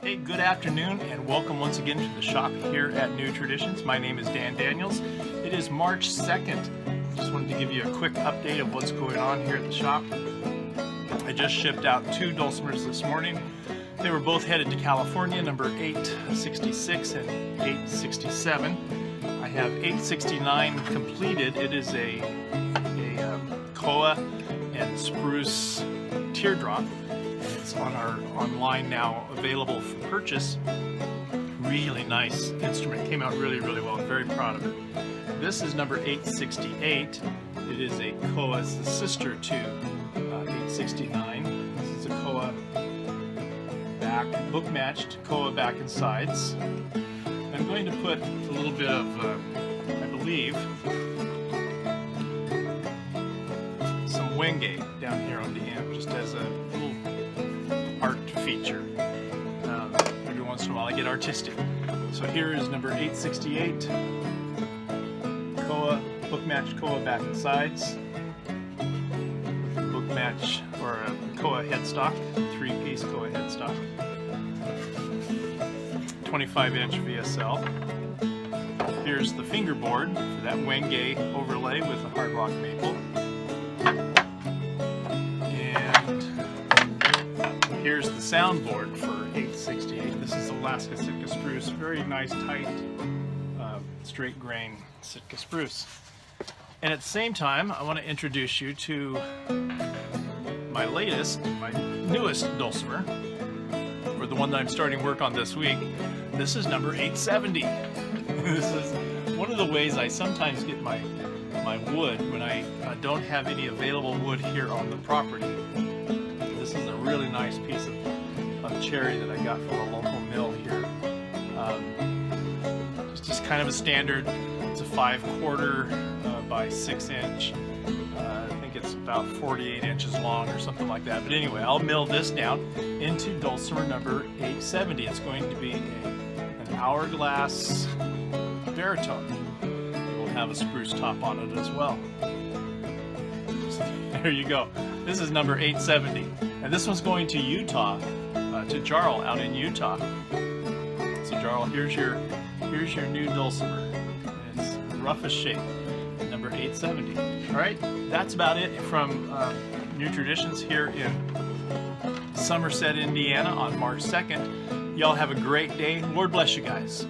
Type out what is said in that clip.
Hey, good afternoon and welcome once again to the shop here at New Traditions. My name is Dan Daniels. It is March 2nd. Just wanted to give you a quick update of what's going on here at the shop. I just shipped out 2 Dulcimers this morning. They were both headed to California, number 866 and 867. I have 869 completed. It is a koa and spruce teardrop. It's on our online now, available for purchase. Really nice instrument, came out really well. I'm very proud of it. This is number 868. It is a koa, it's the sister to 869. This is a koa back, book matched koa back and sides. I'm going to put a little bit of, I believe, some wenge down here on the end, just as a little art feature. Every once in a while I get artistic. So here is number 868, koa, book matched koa back and sides, with a book match, or a koa headstock, 3-piece koa headstock, 25-inch VSL. Here's the fingerboard for that wenge overlay with the hard rock maple. Here's the soundboard for 868. This is Alaska Sitka spruce, very nice, tight, straight grain Sitka spruce. And at the same time, I want to introduce you to my newest dulcimer, or the one that I'm starting work on this week. This is number 870. This is one of the ways I sometimes get my wood when I don't have any available wood here on the property. This is a really nice piece of cherry that I got from a local mill here. It's just kind of a standard. It's a 5/4 by 6-inch. I think it's about 48 inches long or something like that. But anyway, I'll mill this down into dulcimer number 870. It's going to be an hourglass baritone. It will have a spruce top on it as well. There you go. This is number 870. And this one's going to Utah, to Jarl out in Utah. So Jarl, here's your new dulcimer. It's the roughest shape, number 870. All right, that's about it from New Traditions here in Somerset, Indiana on March 2nd. Y'all have a great day. Lord bless you guys.